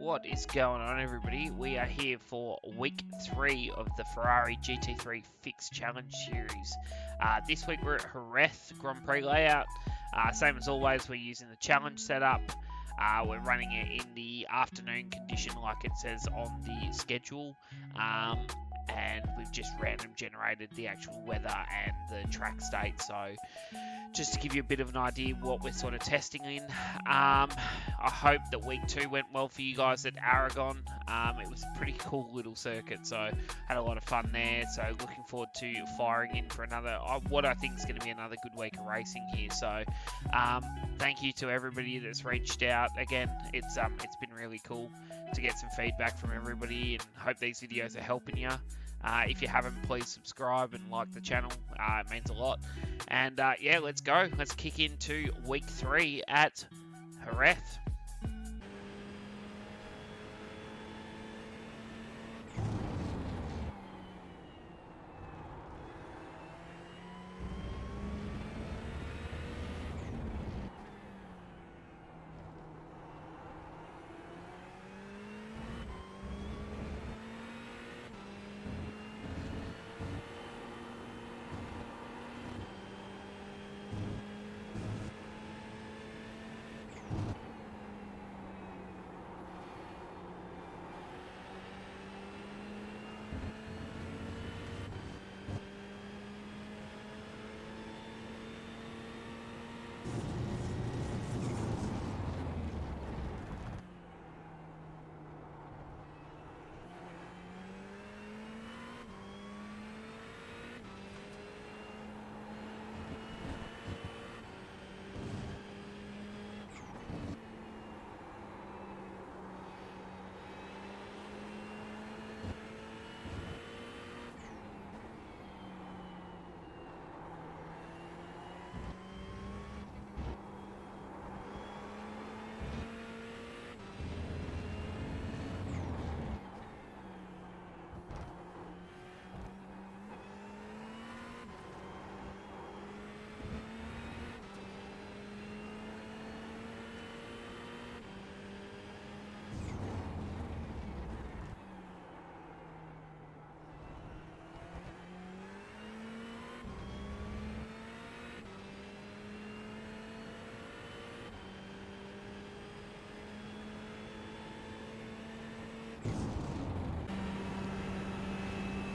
What is going on, everybody? We are here for week 3 of the Ferrari GT3 Fixed Challenge Series. This week we're at Jerez Grand Prix layout. Same as always, we're using the challenge setup. We're running it in the afternoon condition like it says on the schedule. And we've just random generated the actual weather and the track state, so just to give you a bit of an idea what we're sort of testing in. I hope that week 2 went well for you guys at Aragon. It was a pretty cool little circuit, so had a lot of fun there. So looking forward to firing in for another, what I think is going to be another good week of racing here. So thank you to everybody that's reached out. Again, it's been really cool to get some feedback from everybody, and hope these videos are helping you. If you haven't, please subscribe and like the channel. It means a lot. And yeah, let's go. Let's kick into week 3 at Jerez.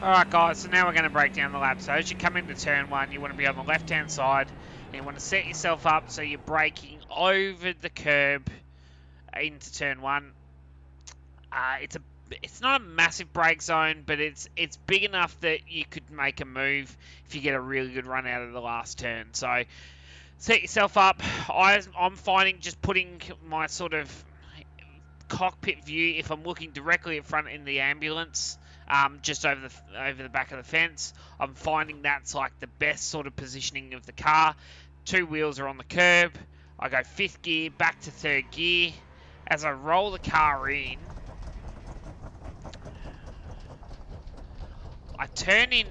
Alright guys, so now we're going to break down the lap. So as you come into turn 1, you want to be on the left hand side, and you want to set yourself up so you're braking over the curb into turn 1. It's not a massive brake zone, but it's big enough that you could make a move if you get a really good run out of the last turn. So set yourself up. I'm finding just putting my sort of cockpit view, if I'm looking directly in front in the ambulance, just over the back of the fence, I'm finding that's like the best sort of positioning of the car. 2 wheels are on the curb. I go 5th gear, back to 3rd gear. As I roll the car in, I turn in.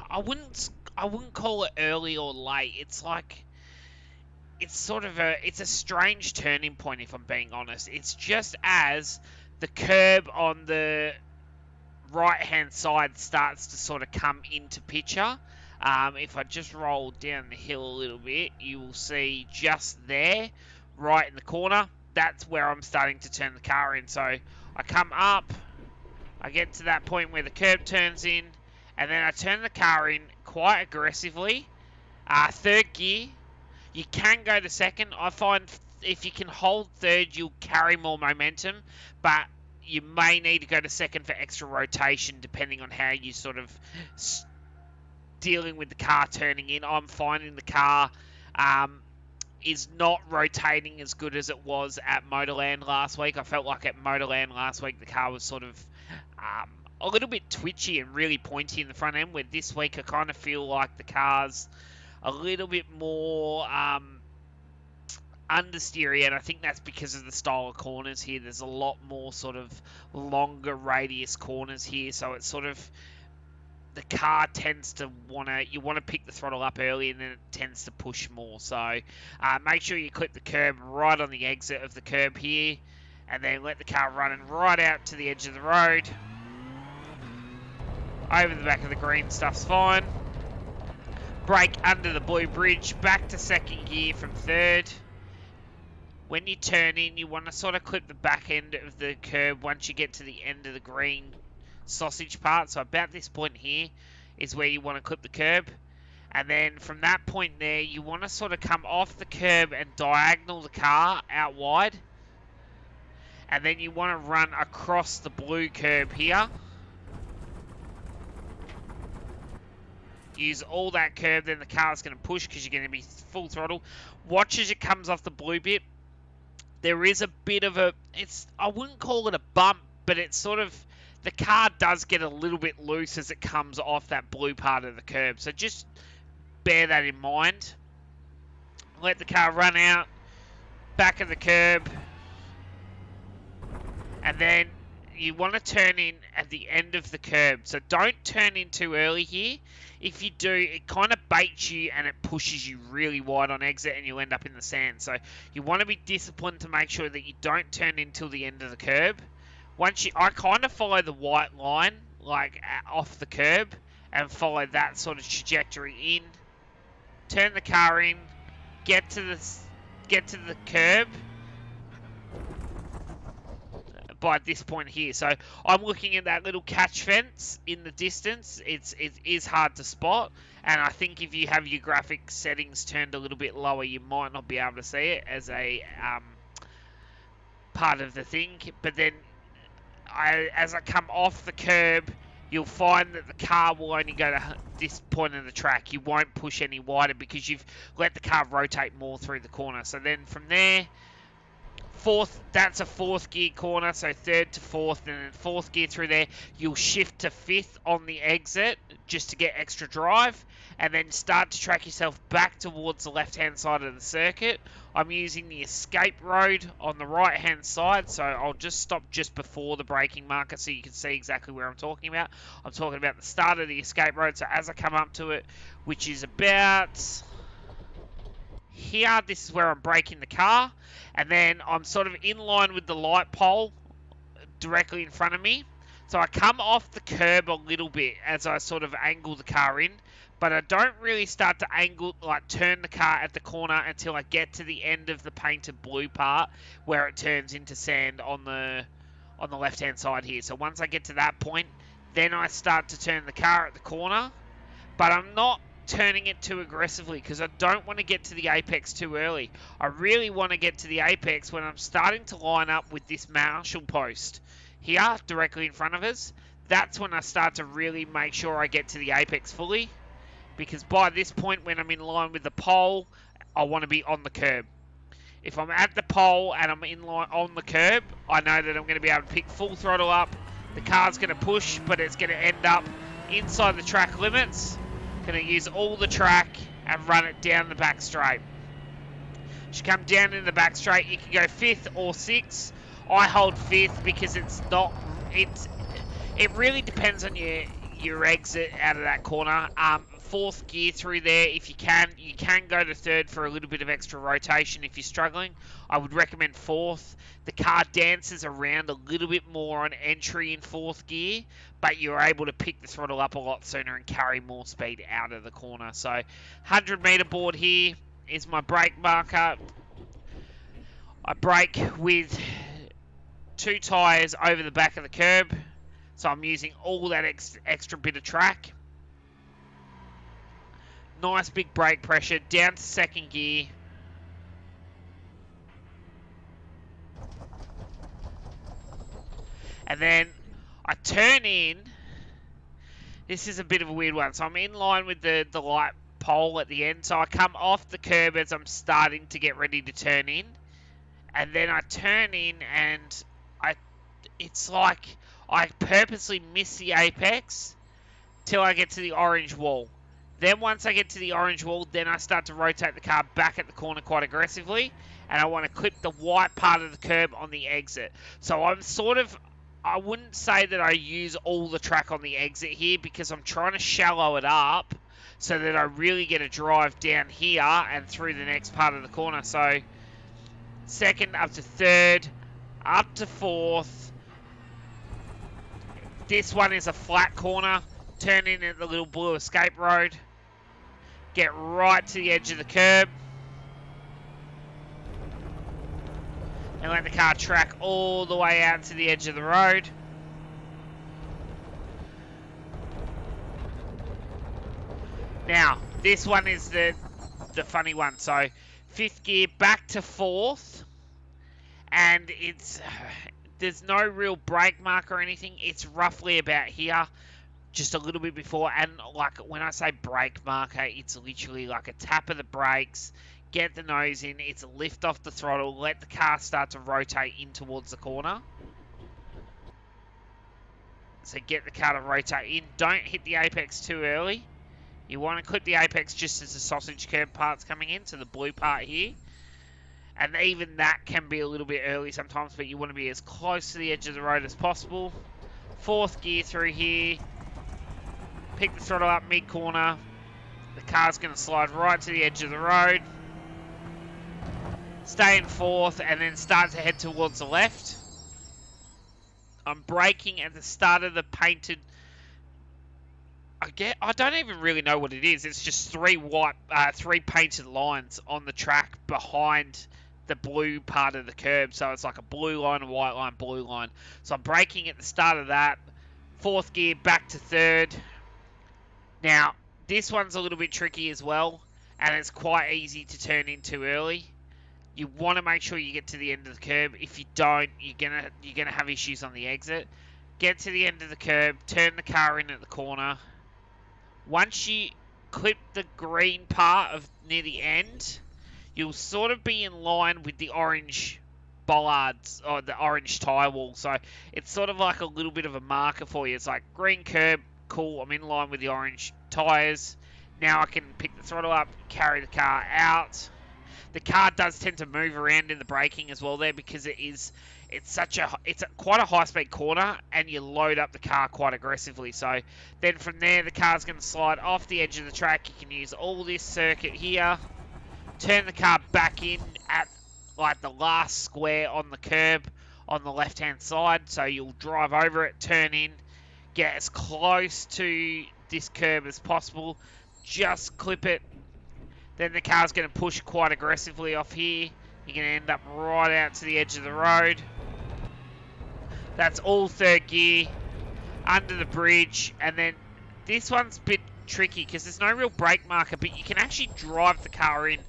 I wouldn't call it early or late. It's like, it's sort of it's a strange turning point, if I'm being honest. It's just as the curb on the right hand side starts to sort of come into picture. If I just roll down the hill a little bit, you will see just there, right in the corner, that's where I'm starting to turn the car in. So I come up, I get to that point where the curb turns in, and then I turn the car in quite aggressively. 3rd gear. You can go to 2nd. I find if you can hold 3rd, you'll carry more momentum, but you may need to go to 2nd for extra rotation depending on how you sort of dealing with the car turning in. I'm finding the car is not rotating as good as it was at Motorland last week. I felt like at Motorland last week the car was sort of a little bit twitchy and really pointy in the front end, where this week I kind of feel like the car's a little bit more understeery, and I think that's because of the style of corners here. There's a lot more sort of longer radius corners here, so it's sort of the car tends to want to pick the throttle up early, and then it tends to push more. So make sure you clip the curb right on the exit of the curb here, and then let the car run right out to the edge of the road. Over the back of the green, stuff's fine. Brake under the blue bridge, back to second gear from third. When you turn in, you want to sort of clip the back end of the curb once you get to the end of the green sausage part. So about this point here is where you want to clip the curb. And then from that point there, you want to sort of come off the curb and diagonal the car out wide. And then you want to run across the blue curb here. Use all that curb, then the car's going to push because you're going to be full throttle. Watch as it comes off the blue bit. There is a bit of a, I wouldn't call it a bump, but it's sort of, the car does get a little bit loose as it comes off that blue part of the curb. So just bear that in mind. Let the car run out, back of the curb, and then you want to turn in at the end of the curb. So don't turn in too early here. If you do, it kind of baits you and it pushes you really wide on exit and you end up in the sand. So you want to be disciplined to make sure that you don't turn in till the end of the curb. I kind of follow the white line, like off the curb, and follow that sort of trajectory in. Turn the car in, get to the curb by this point here. So I'm looking at that little catch fence in the distance. It is hard to spot, and I think if you have your graphic settings turned a little bit lower, you might not be able to see it as a part of the thing. But then as I come off the curb, you'll find that the car will only go to this point of the track. You won't push any wider because you've let the car rotate more through the corner. So then from there, that's a fourth gear corner, so third to fourth, and then fourth gear through there, you'll shift to fifth on the exit just to get extra drive, and then start to track yourself back towards the left-hand side of the circuit. I'm using the escape road on the right-hand side, so I'll just stop just before the braking marker so you can see exactly where I'm talking about. I'm talking about the start of the escape road, so as I come up to it, which is about here, this is where I'm braking the car, and then I'm sort of in line with the light pole directly in front of me. So I come off the curb a little bit as I sort of angle the car in, but I don't really start to turn the car at the corner until I get to the end of the painted blue part where it turns into sand on the left-hand side here. So once I get to that point, then I start to turn the car at the corner, but I'm not turning it too aggressively because I don't want to get to the apex too early. I really want to get to the apex when I'm starting to line up with this marshal post here directly in front of us. That's when I start to really make sure I get to the apex fully, because by this point when I'm in line with the pole, I want to be on the curb. If I'm at the pole and I'm in line on the curb, I know that I'm going to be able to pick full throttle up. The car's going to push, but it's going to end up inside the track limits. Going to use all the track and run it down the back straight. As you come down in the back straight, you can go fifth or sixth. I hold fifth because it really depends on your exit out of that corner. Fourth gear through there, if you can go to third for a little bit of extra rotation if you're struggling. I would recommend fourth. The car dances around a little bit more on entry in fourth gear, but you're able to pick the throttle up a lot sooner and carry more speed out of the corner. So 100 meter board here is my brake marker. I brake with 2 tyres over the back of the curb, so I'm using all that extra bit of track. Nice big brake pressure, down to second gear. And then I turn in. This is a bit of a weird one. So I'm in line with the light pole at the end. So I come off the curb as I'm starting to get ready to turn in. And then I turn in and it's like I purposely miss the apex till I get to the orange wall. Then once I get to the orange wall, then I start to rotate the car back at the corner quite aggressively. And I want to clip the white part of the curb on the exit. So I wouldn't say that I use all the track on the exit here because I'm trying to shallow it up so that I really get a drive down here and through the next part of the corner. So second up to third, up to fourth. This one is a flat corner. Turn in at the little blue escape road. Get right to the edge of the curb. And let the car track all the way out to the edge of the road. Now, this one is the funny one. So, fifth gear back to fourth. And there's no real brake mark or anything. It's roughly about here, just a little bit before. And like when I say brake marker, it's literally like a tap of the brakes, get the nose in, it's a lift off the throttle, let the car start to rotate in towards the corner. So get the car to rotate in. Don't hit the apex too early. You want to clip the apex just as the sausage curb part's coming in, so the blue part here. And even that can be a little bit early sometimes, but you want to be as close to the edge of the road as possible. Fourth gear through here. Pick the throttle up mid-corner. The car's going to slide right to the edge of the road. Stay in fourth and then start to head towards the left. I'm braking at the start of the painted... I don't even really know what it is. It's just three painted lines on the track behind the blue part of the curb. So it's like a blue line, a white line, blue line. So I'm braking at the start of that. Fourth gear back to third. Now, this one's a little bit tricky as well, and it's quite easy to turn into early. You want to make sure you get to the end of the curb. If you don't, you're gonna have issues on the exit. Get to the end of the curb, turn the car in at the corner. Once you clip the green part of near the end, you'll sort of be in line with the orange bollards or the orange tyre wall. So it's sort of like a little bit of a marker for you. It's like green curb, cool, I'm in line with the orange tyres. Now I can pick the throttle up, carry the car out. The car does tend to move around in the braking as well there because it's quite a high speed corner and you load up the car quite aggressively. So then from there the car's going to slide off the edge of the track. You can use all this circuit here. Turn the car back in at like the last square on the curb on the left hand side. So you'll drive over it, turn in, get as close to this curb as possible. Just clip it. Then the car's going to push quite aggressively off here. You're going to end up right out to the edge of the road. That's all third gear, under the bridge. And then this one's a bit tricky because there's no real brake marker, but you can actually drive the car in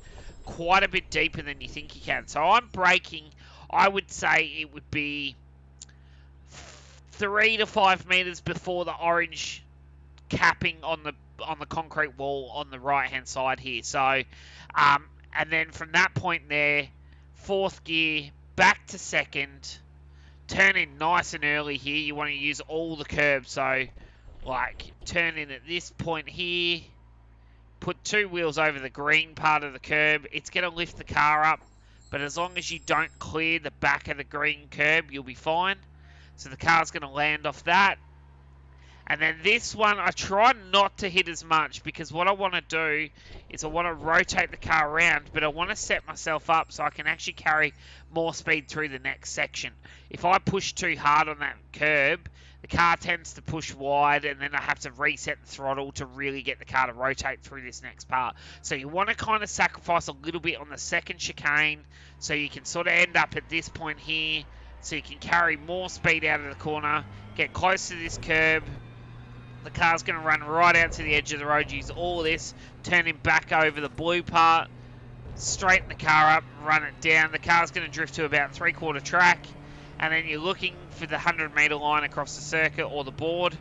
quite a bit deeper than you think you can. So I'm braking, I would say it would be 3 to 5 meters before the orange capping on the concrete wall on the right hand side here. So and then from that point there, fourth gear back to second, turn in nice and early here. You want to use all the curbs, so like turn in at this point here, put 2 wheels over the green part of the curb. It's going to lift the car up, but as long as you don't clear the back of the green curb, you'll be fine. So the car's going to land off that. And then this one, I try not to hit as much because what I want to do is I want to rotate the car around, but I want to set myself up so I can actually carry more speed through the next section. If I push too hard on that curb, the car tends to push wide and then I have to reset the throttle to really get the car to rotate through this next part. So you want to kind of sacrifice a little bit on the second chicane so you can sort of end up at this point here so you can carry more speed out of the corner, get close to this curb. The car's going to run right out to the edge of the road, use all this, turning back over the blue part, straighten the car up, run it down. The car's going to drift to about 3/4 track, and then you're looking for the 100-meter line across the circuit or the board.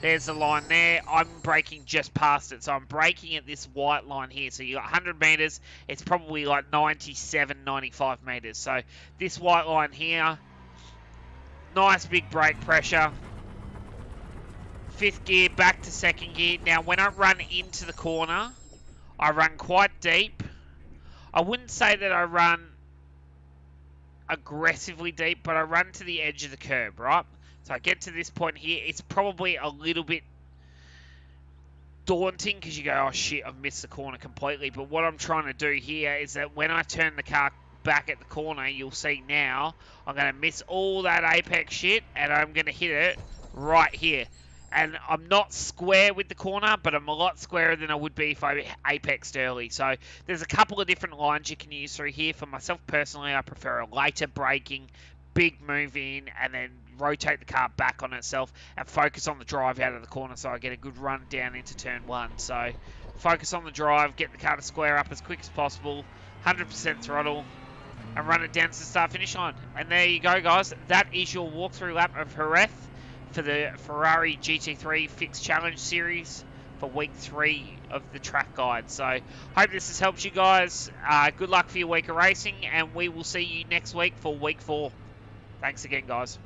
There's the line there. I'm braking just past it, so I'm braking at this white line here. So you got 100 meters. It's probably like 97, 95 meters. So this white line here, nice big brake pressure. Fifth gear back to second gear. Now when I run into the corner, I run quite deep. I wouldn't say that I run aggressively deep, but I run to the edge of the curb, right? So I get to this point here. It's probably a little bit daunting because you go, oh shit, I've missed the corner completely. But what I'm trying to do here is that when I turn the car back at the corner, you'll see now, I'm going to miss all that apex shit, and I'm going to hit it right here. And I'm not square with the corner, but I'm a lot squarer than I would be if I apexed early. So there's a couple of different lines you can use through here. For myself personally, I prefer a later braking, big move in, and then rotate the car back on itself and focus on the drive out of the corner so I get a good run down into turn 1. So focus on the drive, get the car to square up as quick as possible, 100% throttle, and run it down to the start-finish line. And there you go, guys. That is your walkthrough lap of Jerez for the Ferrari GT3 Fixed Challenge Series for week 3 of the track guide. So, hope this has helped you guys. Good luck for your week of racing, and we will see you next week for week 4. Thanks again, guys.